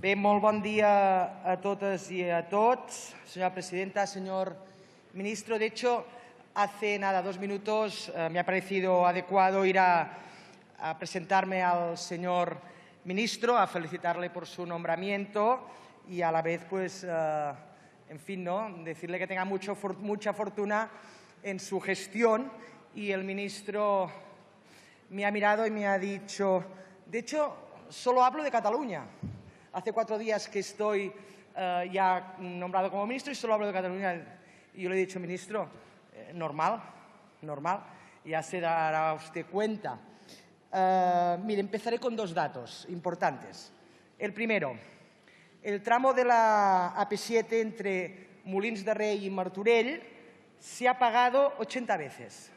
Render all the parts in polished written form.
Bé, molt bon dia a totes y a todos. Señora presidenta, señor ministro, de hecho, hace nada, 2 minutos, me ha parecido adecuado ir a presentarme al señor ministro, a felicitarle por su nombramiento y a la vez, pues, en fin, ¿no?, decirle que tenga mucha fortuna en su gestión. Y el ministro me ha mirado y me ha dicho, de hecho, solo hablo de Cataluña. Hace 4 días que estoy ya nombrado como ministro y solo hablo de Cataluña. Y yo le he dicho, ministro, normal, ya se dará usted cuenta. Mire, empezaré con 2 datos importantes. El primero, el tramo de la AP7 entre Molins de Rey y Martorell se ha pagado 80 veces.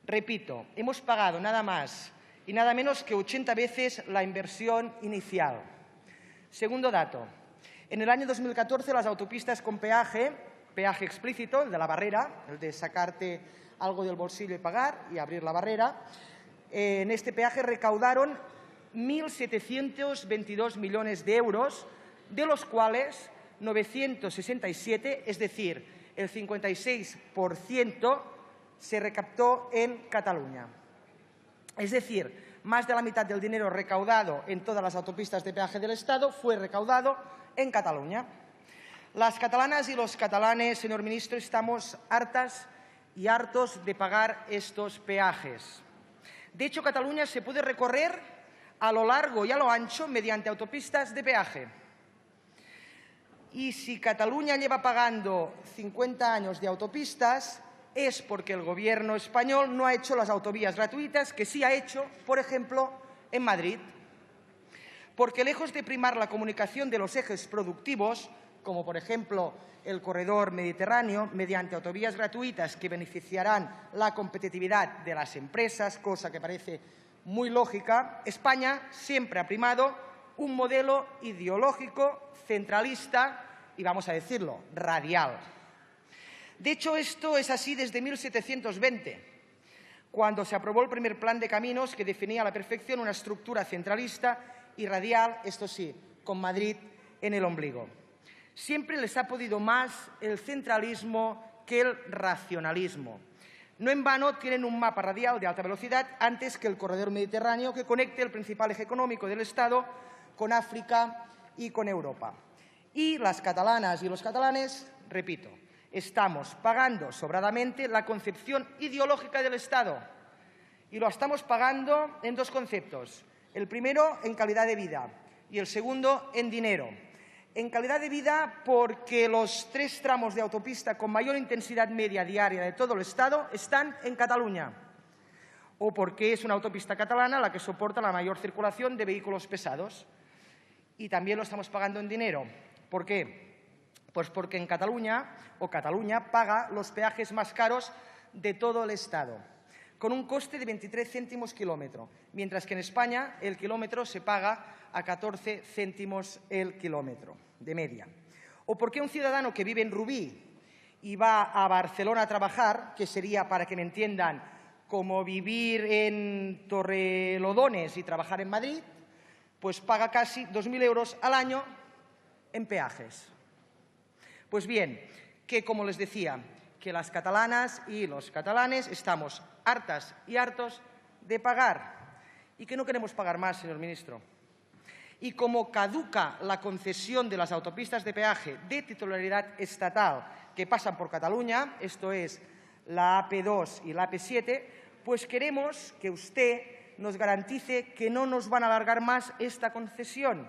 Repito, hemos pagado nada más y nada menos que 80 veces la inversión inicial. Segundo dato, en el año 2014 las autopistas con peaje explícito, el de la barrera, el de sacarte algo del bolsillo y pagar y abrir la barrera, en este peaje recaudaron 1.722 millones de euros, de los cuales 967, es decir, el 56%, se recaptó en Cataluña. Es decir, más de la mitad del dinero recaudado en todas las autopistas de peaje del Estado fue recaudado en Cataluña. Las catalanas y los catalanes, señor ministro, estamos hartas y hartos de pagar estos peajes. De hecho, Cataluña se puede recorrer a lo largo y a lo ancho mediante autopistas de peaje. Y si Cataluña lleva pagando 50 años de autopistas, es porque el Gobierno español no ha hecho las autovías gratuitas que sí ha hecho, por ejemplo, en Madrid. Porque lejos de primar la comunicación de los ejes productivos, como por ejemplo el corredor mediterráneo, mediante autovías gratuitas que beneficiarán la competitividad de las empresas, cosa que parece muy lógica, España siempre ha primado un modelo ideológico, centralista y, vamos a decirlo, radial. De hecho, esto es así desde 1720, cuando se aprobó el primer plan de caminos que definía a la perfección una estructura centralista y radial, esto sí, con Madrid en el ombligo. Siempre les ha podido más el centralismo que el racionalismo. No en vano tienen un mapa radial de alta velocidad antes que el corredor mediterráneo que conecte el principal eje económico del Estado con África y con Europa. Y las catalanas y los catalanes, repito, estamos pagando sobradamente la concepción ideológica del Estado. Y lo estamos pagando en 2 conceptos. El primero, en calidad de vida, y el segundo, en dinero. En calidad de vida, porque los 3 tramos de autopista con mayor intensidad media diaria de todo el Estado están en Cataluña. O porque es una autopista catalana la que soporta la mayor circulación de vehículos pesados. Y también lo estamos pagando en dinero. ¿Por qué? Pues porque en Cataluña paga los peajes más caros de todo el Estado, con un coste de 23 céntimos kilómetro, mientras que en España el kilómetro se paga a 14 céntimos el kilómetro, de media. O porque un ciudadano que vive en Rubí y va a Barcelona a trabajar, que sería, para que me entiendan, como vivir en Torrelodones y trabajar en Madrid, pues paga casi 2.000 euros al año en peajes. Pues bien, que como les decía, que las catalanas y los catalanes estamos hartas y hartos de pagar y que no queremos pagar más, señor ministro. Y como caduca la concesión de las autopistas de peaje de titularidad estatal que pasan por Cataluña, esto es la AP2 y la AP7, pues queremos que usted nos garantice que no nos van a alargar más esta concesión,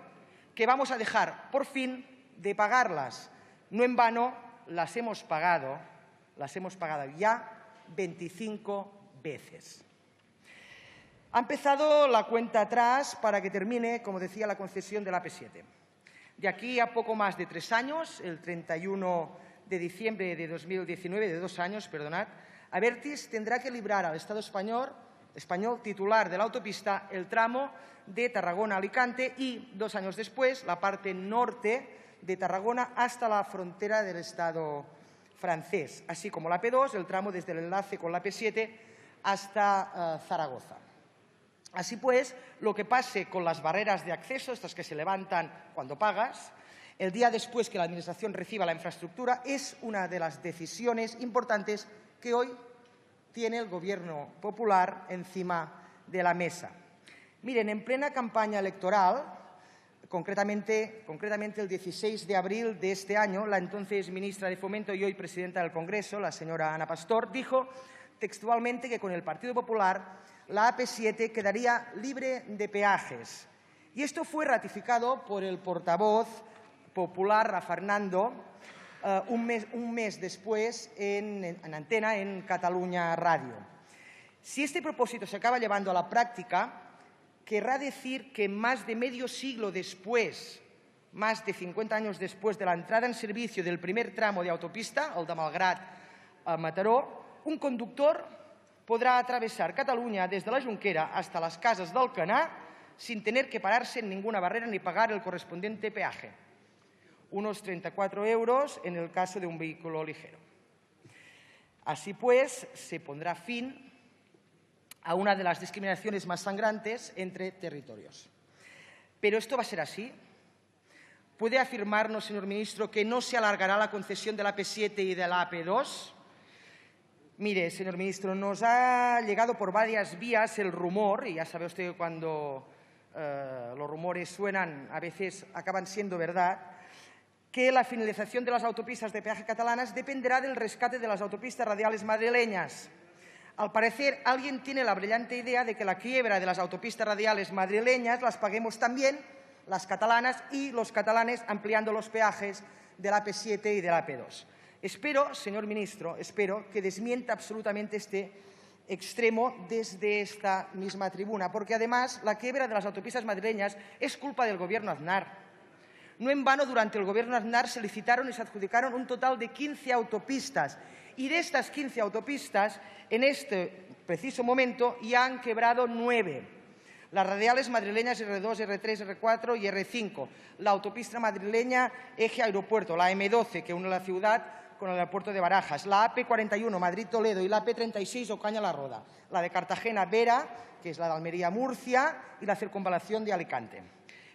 que vamos a dejar, por fin, de pagarlas. No en vano las hemos pagado ya 25 veces. Ha empezado la cuenta atrás para que termine, como decía, la concesión de la AP7. De aquí a poco más de 3 años, el 31 de diciembre de 2019, de 2 años, perdonad, Abertis tendrá que librar al Estado español titular de la autopista el tramo de Tarragona a Alicante y, 2 años después, la parte norte de Tarragona hasta la frontera del Estado francés, así como la AP2, el tramo desde el enlace con la AP7 hasta Zaragoza. Así pues, lo que pase con las barreras de acceso, estas que se levantan cuando pagas, el día después que la Administración reciba la infraestructura, es una de las decisiones importantes que hoy tiene el Gobierno popular encima de la mesa. Miren, en plena campaña electoral, concretamente el 16 de abril de este año, la entonces ministra de Fomento y hoy presidenta del Congreso, la señora Ana Pastor, dijo textualmente que con el Partido Popular la AP7 quedaría libre de peajes. Y esto fue ratificado por el portavoz popular, Rafa Hernando, un mes después en antena en Catalunya Radio. Si este propósito se acaba llevando a la práctica, querrá decir que más de medio siglo después, más de 50 años después de la entrada en servicio del primer tramo de autopista, el de Malgrat a Mataró, un conductor podrá atravesar Cataluña desde la Jonquera hasta las Casas d'Alcanar sin tener que pararse en ninguna barrera ni pagar el correspondiente peaje. Unos 34 euros en el caso de un vehículo ligero. Así pues, se pondrá fin a una de las discriminaciones más sangrantes entre territorios. ¿Pero esto va a ser así? ¿Puede afirmarnos, señor ministro, que no se alargará la concesión de la AP7 y de la AP2? Mire, señor ministro, nos ha llegado por varias vías el rumor, y ya sabe usted que cuando los rumores suenan a veces acaban siendo verdad, que la finalización de las autopistas de peaje catalanas dependerá del rescate de las autopistas radiales madrileñas. Al parecer, alguien tiene la brillante idea de que la quiebra de las autopistas radiales madrileñas las paguemos también las catalanas y los catalanes ampliando los peajes de la AP7 y de la AP2. Espero, señor ministro, que desmienta absolutamente este extremo desde esta misma tribuna, porque además la quiebra de las autopistas madrileñas es culpa del Gobierno Aznar. No en vano, durante el Gobierno Aznar se licitaron y se adjudicaron un total de 15 autopistas. Y de estas 15 autopistas, en este preciso momento, ya han quebrado 9. Las radiales madrileñas R2, R3, R4 y R5. La autopista madrileña Eje Aeropuerto, la M12, que une la ciudad con el aeropuerto de Barajas. La AP41, Madrid-Toledo, y la AP36, Ocaña-La Roda. La de Cartagena-Vera, que es la de Almería-Murcia, y la circunvalación de Alicante.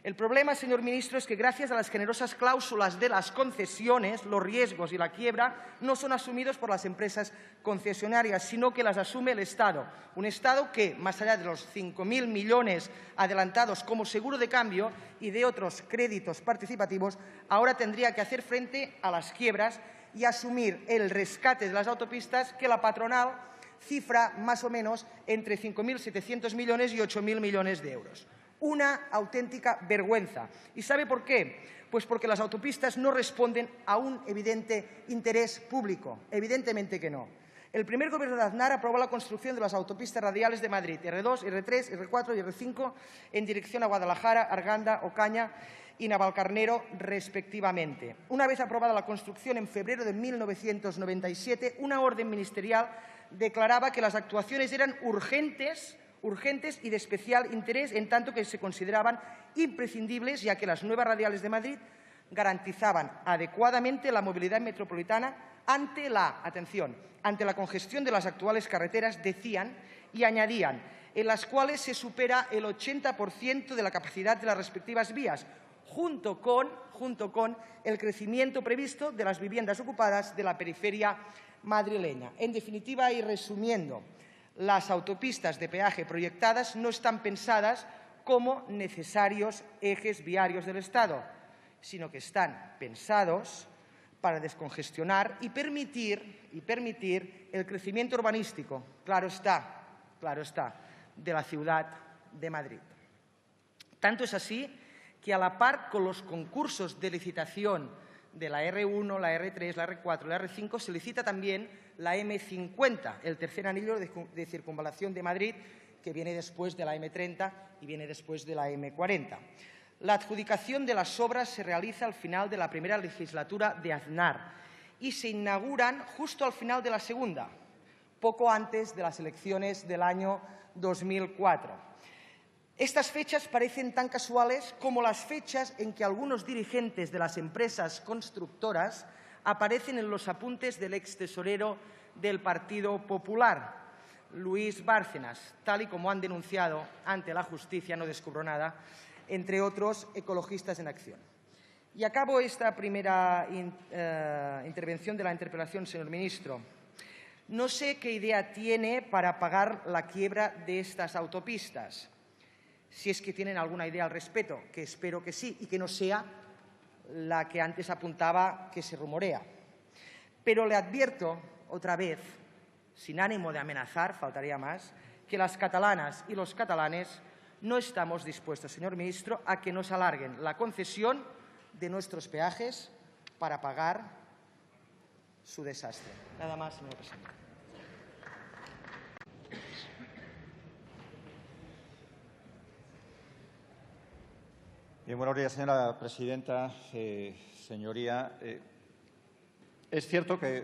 El problema, señor ministro, es que gracias a las generosas cláusulas de las concesiones, los riesgos y la quiebra no son asumidos por las empresas concesionarias, sino que las asume el Estado. Un Estado que, más allá de los 5.000 millones adelantados como seguro de cambio y de otros créditos participativos, ahora tendría que hacer frente a las quiebras y asumir el rescate de las autopistas que la patronal cifra más o menos entre 5.700 millones y 8.000 millones de euros. Una auténtica vergüenza. ¿Y sabe por qué? Pues porque las autopistas no responden a un evidente interés público. Evidentemente que no. El primer Gobierno de Aznar aprobó la construcción de las autopistas radiales de Madrid, R2, R3, R4 y R5, en dirección a Guadalajara, Arganda, Ocaña y Navalcarnero, respectivamente. Una vez aprobada la construcción en febrero de 1997, una orden ministerial declaraba que las actuaciones eran urgentes y de especial interés, en tanto que se consideraban imprescindibles, ya que las nuevas radiales de Madrid garantizaban adecuadamente la movilidad metropolitana ante la congestión de las actuales carreteras, decían, y añadían, en las cuales se supera el 80% de la capacidad de las respectivas vías, junto con el crecimiento previsto de las viviendas ocupadas de la periferia madrileña. En definitiva, y resumiendo, las autopistas de peaje proyectadas no están pensadas como necesarios ejes viarios del Estado, sino que están pensados para descongestionar y permitir el crecimiento urbanístico, claro está, de la ciudad de Madrid. Tanto es así que, a la par con los concursos de licitación de la R1, la R3, la R4, la R5, se licita también la M50, el tercer anillo de circunvalación de Madrid, que viene después de la M30 y viene después de la M40. La adjudicación de las obras se realiza al final de la primera legislatura de Aznar y se inauguran justo al final de la segunda, poco antes de las elecciones del año 2004. Estas fechas parecen tan casuales como las fechas en que algunos dirigentes de las empresas constructoras aparecen en los apuntes del extesorero del Partido Popular. Luis Bárcenas, tal y como han denunciado ante la justicia, no descubro nada, entre otros ecologistas en acción. Y acabo esta primera intervención de la interpelación, señor ministro. No sé qué idea tiene para pagar la quiebra de estas autopistas, si es que tienen alguna idea al respecto, que espero que sí, y que no sea la que antes apuntaba que se rumorea. Pero le advierto otra vez, sin ánimo de amenazar, faltaría más, que las catalanas y los catalanes no estamos dispuestos, señor ministro, a que nos alarguen la concesión de nuestros peajes para pagar su desastre. Nada más, señor presidente. Bien, buenos días, señora presidenta. Señoría, es cierto que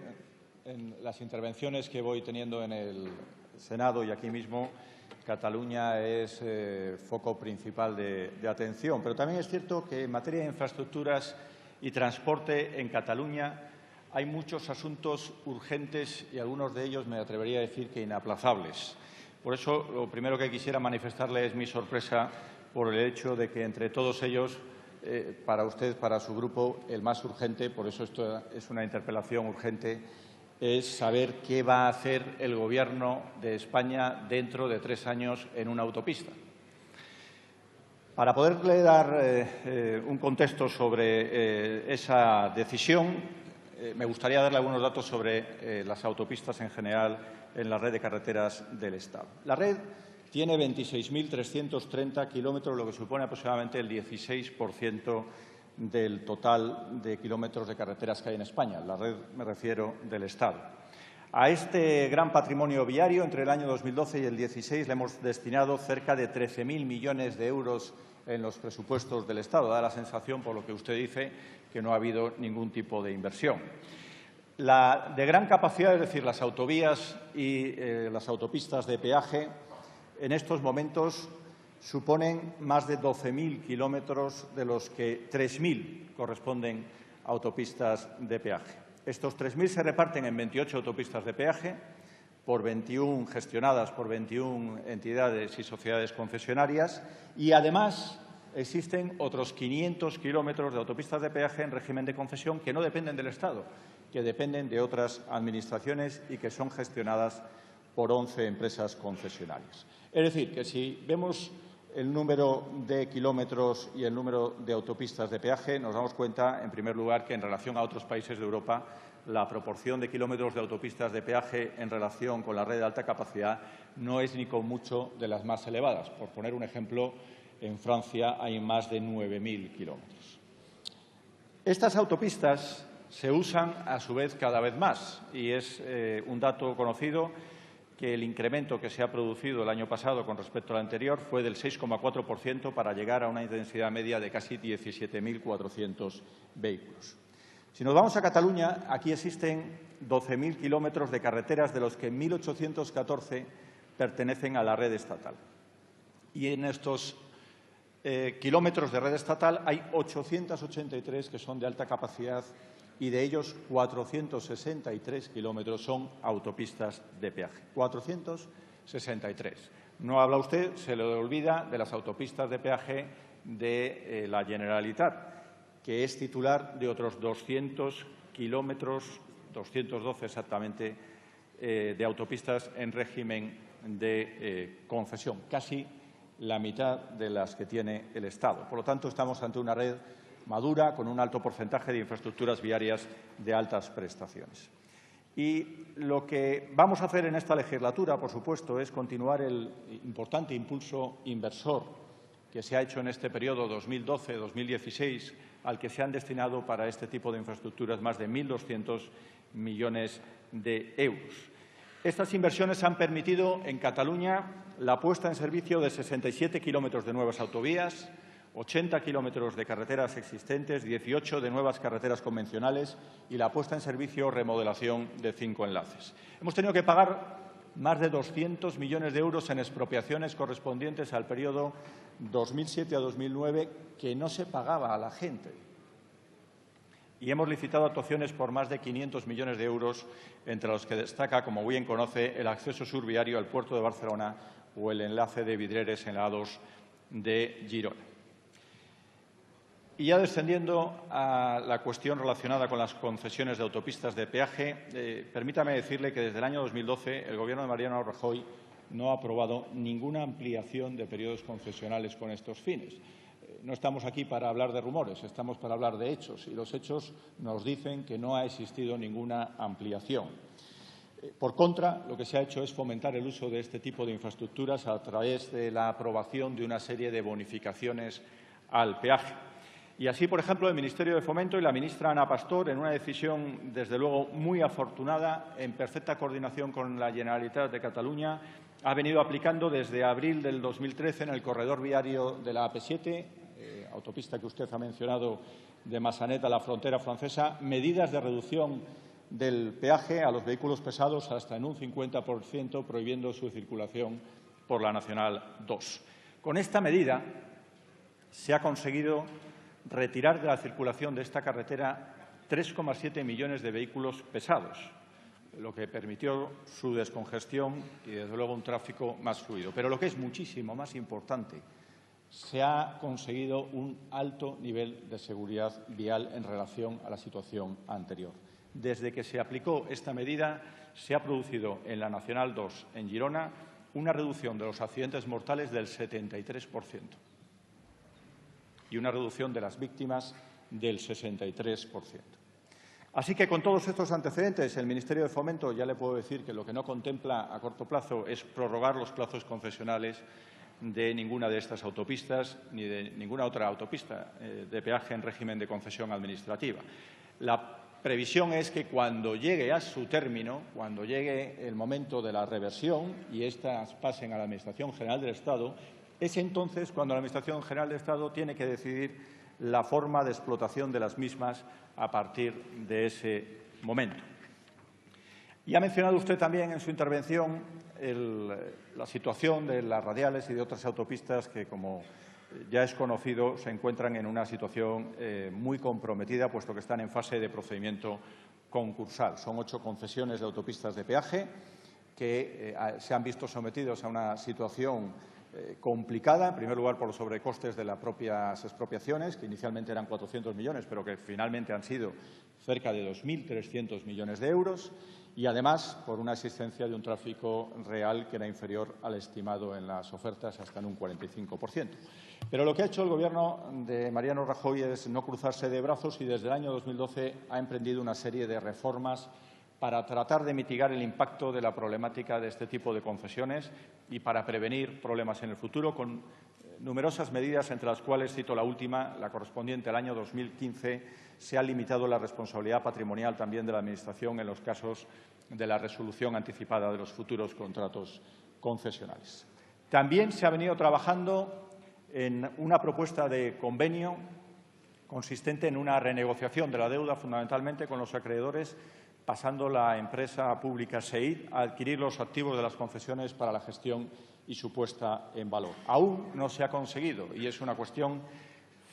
en las intervenciones que voy teniendo en el Senado y aquí mismo, Cataluña es foco principal de atención. Pero también es cierto que en materia de infraestructuras y transporte en Cataluña hay muchos asuntos urgentes y algunos de ellos me atrevería a decir que inaplazables. Por eso, lo primero que quisiera manifestarle es mi sorpresa por el hecho de que entre todos ellos, para usted, para su grupo, el más urgente, por eso esto es una interpelación urgente, es saber qué va a hacer el Gobierno de España dentro de 3 años en una autopista. Para poderle dar un contexto sobre esa decisión, me gustaría darle algunos datos sobre las autopistas en general en la red de carreteras del Estado. La red tiene 26.330 kilómetros, lo que supone aproximadamente el 16% del total de kilómetros de carreteras que hay en España. La red, me refiero, del Estado. A este gran patrimonio viario, entre el año 2012 y el 2016, le hemos destinado cerca de 13.000 millones de euros en los presupuestos del Estado. Da la sensación, por lo que usted dice, que no ha habido ningún tipo de inversión. La de gran capacidad, es decir, las autovías y las autopistas de peaje, en estos momentos suponen más de 12.000 kilómetros, de los que 3.000 corresponden a autopistas de peaje. Estos 3.000 se reparten en 28 autopistas de peaje, gestionadas por 21 entidades y sociedades concesionarias, y además existen otros 500 kilómetros de autopistas de peaje en régimen de concesión que no dependen del Estado, que dependen de otras administraciones y que son gestionadas por 11 empresas concesionarias. Es decir, que si vemos el número de kilómetros y el número de autopistas de peaje, nos damos cuenta, en primer lugar, que en relación a otros países de Europa, la proporción de kilómetros de autopistas de peaje en relación con la red de alta capacidad no es ni con mucho de las más elevadas. Por poner un ejemplo, en Francia hay más de 9.000 kilómetros. Estas autopistas se usan, a su vez, cada vez más, y es un dato conocido que el incremento que se ha producido el año pasado con respecto al anterior fue del 6,4% para llegar a una intensidad media de casi 17.400 vehículos. Si nos vamos a Cataluña, aquí existen 12.000 kilómetros de carreteras, de los que 1.814 pertenecen a la red estatal. Y en estos kilómetros de red estatal hay 883 que son de alta capacidad y de ellos 463 kilómetros son autopistas de peaje. 463. No habla usted, se le olvida, de las autopistas de peaje de la Generalitat, que es titular de otros 200 kilómetros, 212 exactamente, de autopistas en régimen de concesión, casi la mitad de las que tiene el Estado. Por lo tanto, estamos ante una red madura, con un alto porcentaje de infraestructuras viarias de altas prestaciones. Y lo que vamos a hacer en esta legislatura, por supuesto, es continuar el importante impulso inversor que se ha hecho en este periodo 2012-2016, al que se han destinado para este tipo de infraestructuras más de 1.200 millones de euros. Estas inversiones han permitido en Cataluña la puesta en servicio de 67 kilómetros de nuevas autovías, 80 kilómetros de carreteras existentes, 18 de nuevas carreteras convencionales y la puesta en servicio o remodelación de 5 enlaces. Hemos tenido que pagar más de 200 millones de euros en expropiaciones correspondientes al periodo 2007 a 2009 que no se pagaba a la gente. y hemos licitado actuaciones por más de 500 millones de euros, entre los que destaca, como bien conoce, el acceso subviario al puerto de Barcelona o el enlace de Vidreres en la A2 de Girona. Y ya descendiendo a la cuestión relacionada con las concesiones de autopistas de peaje, permítame decirle que desde el año 2012 el Gobierno de Mariano Rajoy no ha aprobado ninguna ampliación de periodos concesionales con estos fines. No estamos aquí para hablar de rumores, estamos para hablar de hechos, y los hechos nos dicen que no ha existido ninguna ampliación. Por contra, lo que se ha hecho es fomentar el uso de este tipo de infraestructuras a través de la aprobación de una serie de bonificaciones al peaje. Y así, por ejemplo, el Ministerio de Fomento y la ministra Ana Pastor, en una decisión, desde luego, muy afortunada, en perfecta coordinación con la Generalitat de Cataluña, ha venido aplicando desde abril del 2013 en el corredor viario de la AP7, autopista que usted ha mencionado, de Massanet a la frontera francesa, medidas de reducción del peaje a los vehículos pesados hasta en un 50%, prohibiendo su circulación por la Nacional 2. Con esta medida se ha conseguido retirar de la circulación de esta carretera 3,7 millones de vehículos pesados, lo que permitió su descongestión y, desde luego, un tráfico más fluido. Pero lo que es muchísimo más importante, se ha conseguido un alto nivel de seguridad vial en relación a la situación anterior. Desde que se aplicó esta medida, se ha producido en la Nacional 2 en Girona una reducción de los accidentes mortales del 73% y una reducción de las víctimas del 63%. Así que, con todos estos antecedentes, el Ministerio de Fomento, ya le puedo decir que lo que no contempla a corto plazo es prorrogar los plazos concesionales de ninguna de estas autopistas ni de ninguna otra autopista de peaje en régimen de concesión administrativa. La previsión es que cuando llegue a su término, cuando llegue el momento de la reversión y éstas pasen a la Administración General del Estado, es entonces cuando la Administración General del Estado tiene que decidir la forma de explotación de las mismas a partir de ese momento. Y ha mencionado usted también en su intervención la situación de las radiales y de otras autopistas que, como ya es conocido, se encuentran en una situación muy comprometida, puesto que están en fase de procedimiento concursal. Son 8 concesiones de autopistas de peaje que se han visto sometidos a una situación complicada, en primer lugar por los sobrecostes de las propias expropiaciones, que inicialmente eran 400 millones, pero que finalmente han sido cerca de 2.300 millones de euros, y además por una existencia de un tráfico real que era inferior al estimado en las ofertas hasta en un 45%. Pero lo que ha hecho el Gobierno de Mariano Rajoy es no cruzarse de brazos y desde el año 2012 ha emprendido una serie de reformas para tratar de mitigar el impacto de la problemática de este tipo de concesiones y para prevenir problemas en el futuro, con numerosas medidas, entre las cuales cito la última, la correspondiente al año 2015. Se ha limitado la responsabilidad patrimonial también de la Administración en los casos de la resolución anticipada de los futuros contratos concesionales. También se ha venido trabajando en una propuesta de convenio consistente en una renegociación de la deuda, fundamentalmente con los acreedores, pasando la empresa pública SEIT a adquirir los activos de las concesiones para la gestión y su puesta en valor. Aún no se ha conseguido y es una cuestión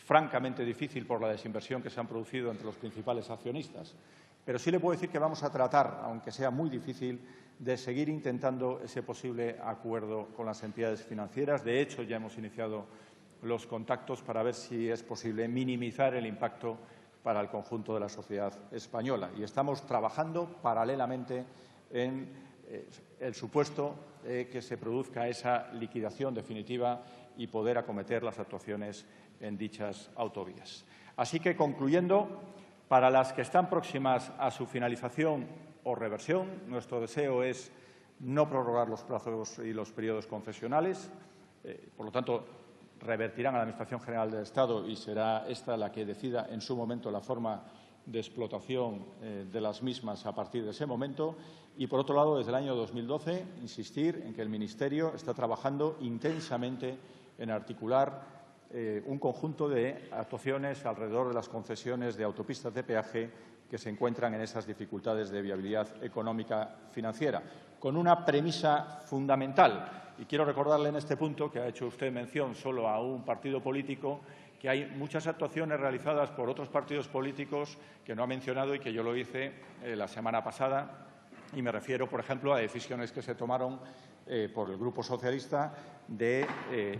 francamente difícil por la desinversión que se han producido entre los principales accionistas. Pero sí le puedo decir que vamos a tratar, aunque sea muy difícil, de seguir intentando ese posible acuerdo con las entidades financieras. De hecho, ya hemos iniciado los contactos para ver si es posible minimizar el impacto para el conjunto de la sociedad española. Y estamos trabajando paralelamente en el supuesto que se produzca esa liquidación definitiva y poder acometer las actuaciones en dichas autovías. Así que, concluyendo, para las que están próximas a su finalización o reversión, nuestro deseo es no prorrogar los plazos y los periodos concesionales. Por lo tanto, revertirán a la Administración General del Estado y será esta la que decida en su momento la forma de explotación de las mismas a partir de ese momento. Y, por otro lado, desde el año 2012, insistir en que el Ministerio está trabajando intensamente en articular un conjunto de actuaciones alrededor de las concesiones de autopistas de peaje que se encuentran en esas dificultades de viabilidad económica financiera. con una premisa fundamental. Y quiero recordarle en este punto, que ha hecho usted mención solo a un partido político, que hay muchas actuaciones realizadas por otros partidos políticos que no ha mencionado y que yo lo hice la semana pasada. Y me refiero, por ejemplo, a decisiones que se tomaron por el Grupo Socialista de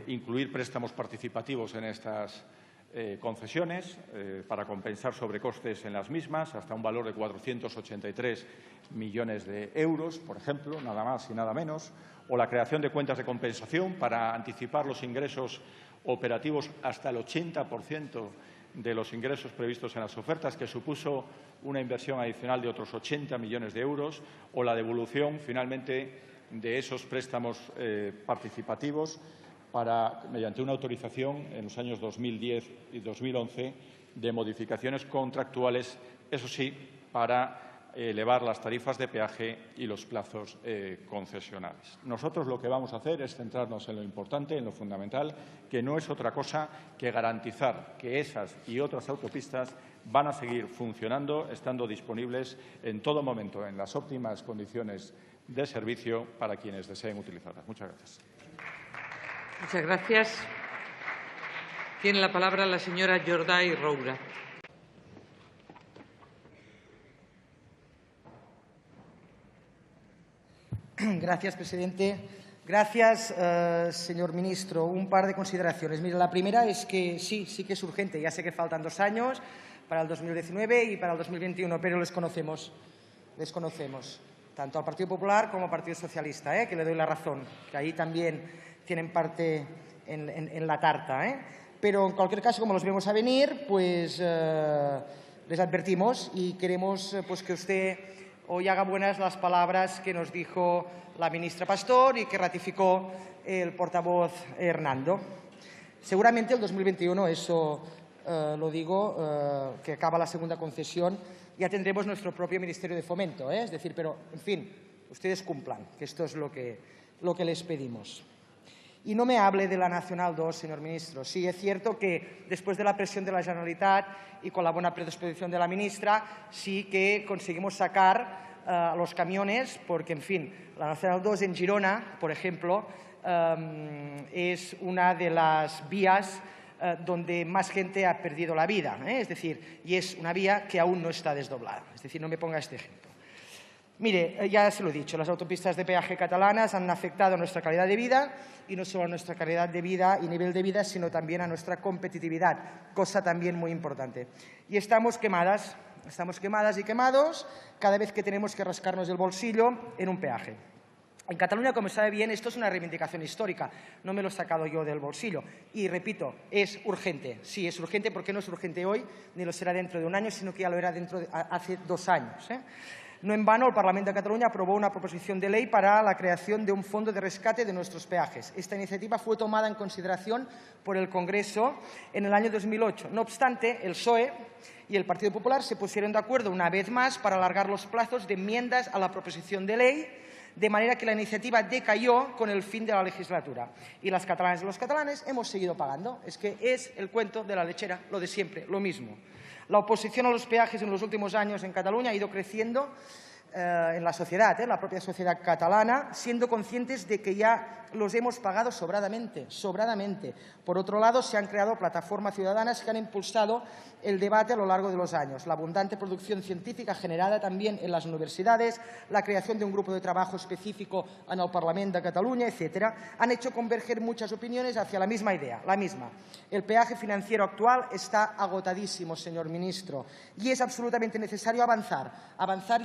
incluir préstamos participativos en estas concesiones para compensar sobrecostes en las mismas, hasta un valor de 483 millones de euros, por ejemplo, nada más y nada menos, o la creación de cuentas de compensación para anticipar los ingresos operativos hasta el 80% de los ingresos previstos en las ofertas, que supuso una inversión adicional de otros 80 millones de euros, o la devolución, finalmente, de esos préstamos participativos mediante una autorización en los años 2010 y 2011 de modificaciones contractuales, eso sí, para elevar las tarifas de peaje y los plazos concesionales. Nosotros lo que vamos a hacer es centrarnos en lo importante, en lo fundamental, que no es otra cosa que garantizar que esas y otras autopistas van a seguir funcionando, estando disponibles en todo momento en las óptimas condiciones de servicio para quienes deseen utilizarlas. Muchas gracias. Muchas gracias. Tiene la palabra la señora Jordà Roura. Gracias, presidente. Gracias, señor ministro. Un par de consideraciones. Mira, la primera es que sí que es urgente. Ya sé que faltan 2 años para el 2019 y para el 2021, pero les conocemos, tanto al Partido Popular como al Partido Socialista, que le doy la razón, que ahí también tienen parte en la tarta. Pero, en cualquier caso, como los vemos a venir, pues les advertimos y queremos que usted hoy haga buenas las palabras que nos dijo la ministra Pastor y que ratificó el portavoz Hernando. Seguramente el 2021, eso lo digo, que acaba la segunda concesión, ya tendremos nuestro propio Ministerio de Fomento. Es decir, pero, en fin, ustedes cumplan, que esto es lo que les pedimos. Y no me hable de la Nacional 2, señor ministro. Sí, es cierto que después de la presión de la Generalitat y con la buena predisposición de la ministra, sí que conseguimos sacar los camiones, porque, en fin, la Nacional 2 en Girona, por ejemplo, es una de las vías donde más gente ha perdido la vida. Es decir, y es una vía que aún no está desdoblada. Es decir, no me ponga este ejemplo. Mire, ya se lo he dicho, las autopistas de peaje catalanas han afectado a nuestra calidad de vida, y no solo a nuestra calidad de vida y nivel de vida, sino también a nuestra competitividad, cosa también muy importante. Y estamos quemadas y quemados cada vez que tenemos que rascarnos el bolsillo en un peaje. En Cataluña, como sabe bien, esto es una reivindicación histórica, no me lo he sacado yo del bolsillo. Y repito, es urgente. Sí, es urgente porque no es urgente hoy, ni lo será dentro de un año, sino que ya lo era hace 2 años. No en vano, el Parlamento de Cataluña aprobó una proposición de ley para la creación de un fondo de rescate de nuestros peajes. Esta iniciativa fue tomada en consideración por el Congreso en el año 2008. No obstante, el PSOE y el Partido Popular se pusieron de acuerdo una vez más para alargar los plazos de enmiendas a la proposición de ley, de manera que la iniciativa decayó con el fin de la legislatura. Y las catalanas y los catalanes hemos seguido pagando. Es que es el cuento de la lechera, lo de siempre, lo mismo. La oposición a los peajes en los últimos años en Cataluña ha ido creciendo en la sociedad, la propia sociedad catalana, siendo conscientes de que ya los hemos pagado sobradamente. Por otro lado, se han creado plataformas ciudadanas que han impulsado el debate a lo largo de los años. La abundante producción científica generada también en las universidades, la creación de un grupo de trabajo específico en el Parlamento de Cataluña, etcétera, han hecho converger muchas opiniones hacia la misma idea, la misma. El peaje financiero actual está agotadísimo, señor ministro, y es absolutamente necesario avanzar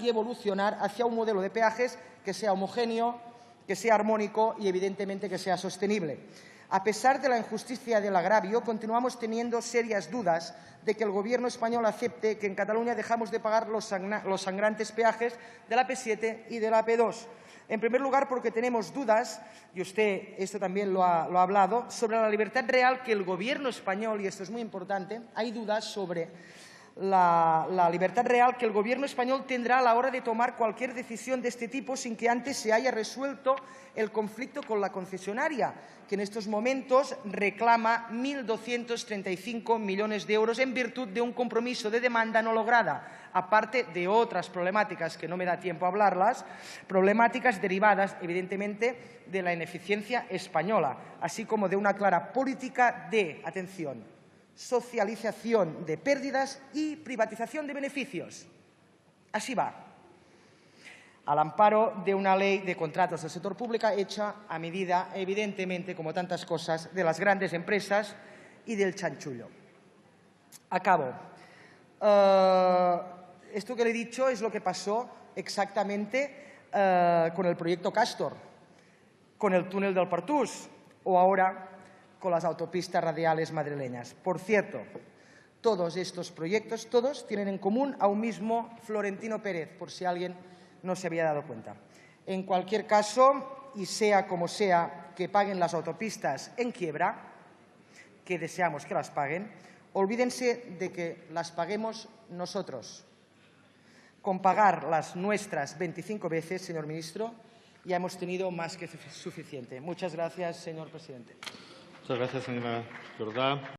y evolucionar hacia un modelo de peajes que sea homogéneo, que sea armónico y, evidentemente, que sea sostenible. A pesar de la injusticia del agravio, continuamos teniendo serias dudas de que el Gobierno español acepte que en Cataluña dejamos de pagar los sangrantes peajes de la P7 y de la P2. En primer lugar, porque tenemos dudas, y usted esto también lo ha hablado, sobre la libertad real que el Gobierno español, y esto es muy importante, hay dudas sobre la libertad real que el Gobierno español tendrá a la hora de tomar cualquier decisión de este tipo sin que antes se haya resuelto el conflicto con la concesionaria, que en estos momentos reclama 1.235 millones de euros en virtud de un compromiso de demanda no lograda, aparte de otras problemáticas que no me da tiempo a hablarlas, problemáticas derivadas, evidentemente, de la ineficiencia española, así como de una clara política de, atención, socialización de pérdidas y privatización de beneficios. Así va, al amparo de una ley de contratos del sector público hecha a medida, evidentemente, como tantas cosas, de las grandes empresas y del chanchullo. Acabo. Esto que le he dicho es lo que pasó exactamente con el proyecto Castor, con el túnel del Pertús o ahora con las autopistas radiales madrileñas. Por cierto, todos estos proyectos, todos tienen en común a un mismo Florentino Pérez, por si alguien no se había dado cuenta. En cualquier caso, y sea como sea que paguen las autopistas en quiebra, que deseamos que las paguen, olvídense de que las paguemos nosotros. Con pagar las nuestras 25 veces, señor ministro, ya hemos tenido más que suficiente. Muchas gracias, señor presidente. Muchas gracias, señora Jordá.